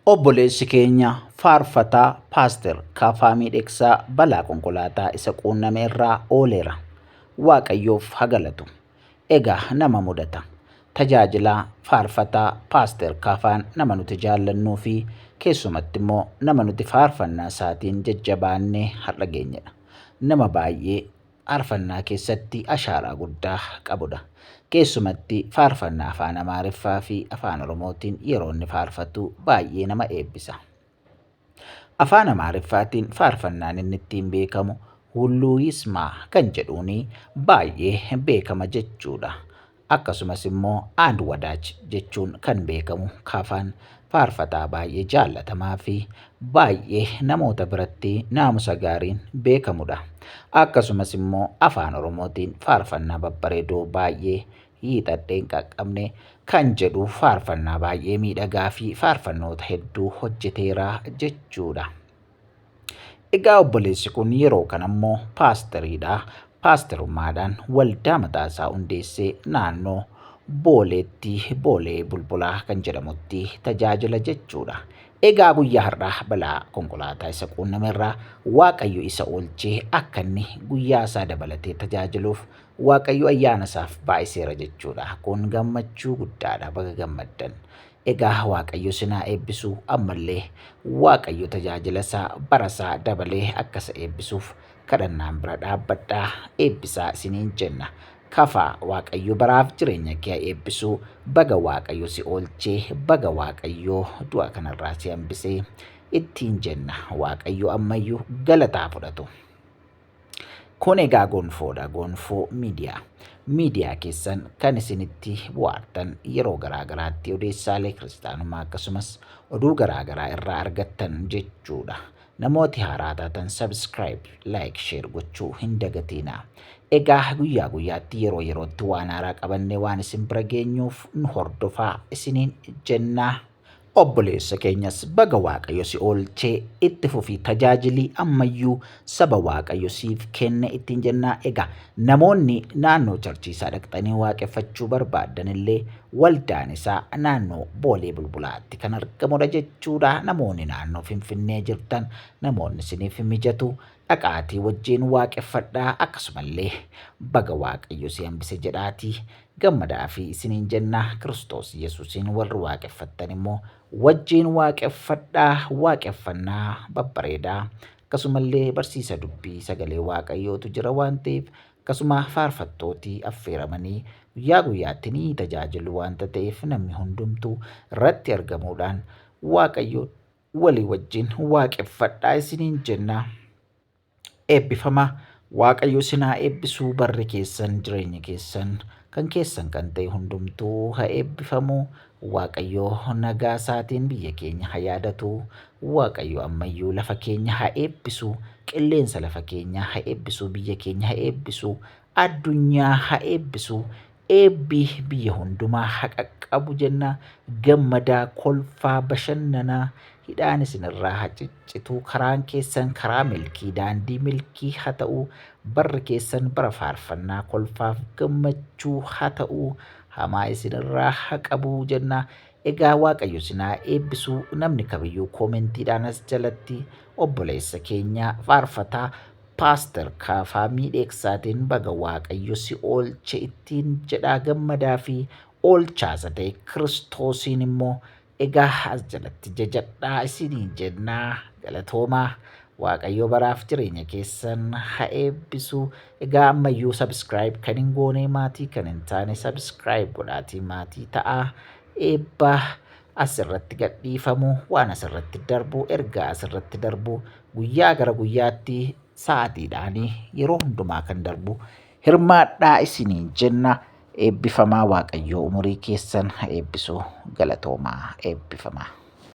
Obboleessi keenya faarfataa Paaster Kaafaa Miidhagsaa balaa konkolaataa isa quunname irraa ooleera. Waaqayyoof haa galatu. Egaa nama mudata. Tajaajilaa faarfataa Paaster Kaafaan nama nuti jaallannuu fi keessumatti immoo nama nuti faarfannaa isaatiin jajjabaannee har'a geenyedha. Nama baay'ee faarfannaa keessatti ashaaraa guddaa qabudha. Keessumatti faarfannaa afaan Amaariffaa fi afaan Oromootiin yeroo inni faarfatu baay'ee nama eebbisa. Afaan Amaariffaatiin faarfannaan inni ittiin beekamu Hulluu Yismaa kan jedhuuni baay'ee beekama jechuudha. Akkasumas immoo And Wadaaj jechuun kan beekamu Kaafaan faarfataa baay'ee jaallatamaa fi baay'ee namoota biratti naamusa gaariin beekamudha. Akkasumas immoo afaan Oromootiin faarfannaa babbareedoo baay'ee hiixadhee hin qaqqabne kan jedhu faarfannaa baay'ee miidhagaa fi faarfannoota hedduu hojjeteera jechuudha. Egaa obboleessi kun yeroo kana immoo paasteriidha. Paasterummaadhaan waldaa mataasaa hundeessee naannoo Booleetti Boolee Bulbulaa kan jedhamutti tajaajila jechuudha. Egaa guyyaa har'aa balaa konkolaataa isa quunname irraa Waaqayyo isa oolchee akka inni guyyaa isaa dabalatee tajaajiluuf Waaqayyo ayyaana isaaf baay'iseera jechuudha. Kun gammachuu guddaadha. Baga gammaddan. Egaa Waaqayyo sinaa eebbisuu ammallee Waaqayyo tajaajila isaa bara isaa dabalee akka isa eebbisuuf kadhannaan bira dhaabbadhaa eebbisaa isiniin jenna. Kafaa Waaqayyo baraaf jireenya kee eebbisuu baga Waaqayyo si oolchee baga Waaqayyo du'a kanarraa si hambisee ittiin jenna. Waaqayyo ammayyuu galataa fudhatu. Kun egaa gonfoodha. Gonfoo miidiyaa. Miidiyaa keessan kan isinitti bu'aartan yeroo garaagaraatti odeessaalee kiristaanummaa akkasumas oduu garaagaraa irraa argattan jechuudha. Namooti haaraa taatan subscribe, like, share gochuu hin dagatinaa. Egaa guyyaa guyyaatti yeroo yerootti waan haaraa qabannee waan isin bira geenyuuf nu hordofaa isiniin jennaa. Obboleessa keenyas baga Waaqayyo si oolchee itti fufii tajaajilii ammayyuu saba Waaqayyo siif kenne ittiin jennaa. Egaa namoonni naannoo charchiisaa dhaqxanii waaqeffachuu barbaadan illee waldaan isaa naannoo Boolee Bulbulaatti kan argamudha jechuudha. Namoonni naannoo Finfinnee jirtan namoonni isiniif mijatu dhaqaatii wajjin waaqeffadhaa. Akkasumallee baga Waaqayyo si hambise jedhaatii gammadaa fi isiniin jennaa. Kiristoos Yesuusiin warri waaqeffattan immoo wajjin waaqeffadhaa. Waaqeffannaa babbareedaa akkasumallee barsiisa dubbii sagalee Waaqayyootu jira waan ta'eef akkasuma faarfattootii affeeramanii guyyaa guyyaatti ni tajaajilu waanta ta'eef namni hundumtuu irratti argamuudhaan Waaqayyo walii wajjin waaqeffadhaa isiniin jennaa. Eebbifama. Waaqayyo sinaa eebbisuu barri keessan jireenya keessan kan ta'e hundumtuu haa eebbifamu. Waaqayyo nagaa isaatiin biyya keenya haa yaadatu. Waaqayyo ammayyuu lafa keenya haa eebbisu. Qilleensa lafa keenya haa eebbisu. Biyya keenya haa eebbisu. Addunyaa haa eebbisu. Eebbi biyya hundumaa haa qaqqabu jenna. Gammadaa, kolfaa, bashannanaa hidhaan isinirraa haa ciccitu. Karaan keessan karaa milkii, daandii milkii haa ta'u. Barri keessan bara faarfannaa, kolfaaf gammachuu haa ta'u. Hamaa isinirraa haa qabu jenna. Egaa Waaqayyo sinaa eebbisuu. Namni kamiyyuu koomentiidhaan as jalatti obboleessa keenya faarfataa Paaster Kaafaa Miidhagsaatiin baga Waaqayyo si oolche ittiin jedhaa gammadaa fi oolchaasa ta'e Kiristoosiin immoo egaa as jalatti jajadhaa isiniin jennaa. Galatoomaa. Waaqayyo baraaf jireenya keessan haa eebbisu. Egaa ammayyuu subscribe kan hin goone maatii kan hin taane subscribe godhaatii maatii ta'aa. Eebba asirratti gadhiifamu waan asirratti darbu ergaa asirratti darbu guyyaa gara guyyaatti sa'aatiidhaanii yeroo hundumaa kan darbu hirmaadhaa isiniin jenna. Eebbifamaa. Waaqayyo umurii keessan haa eebbisu. Galatoomaa. Eebbifamaa.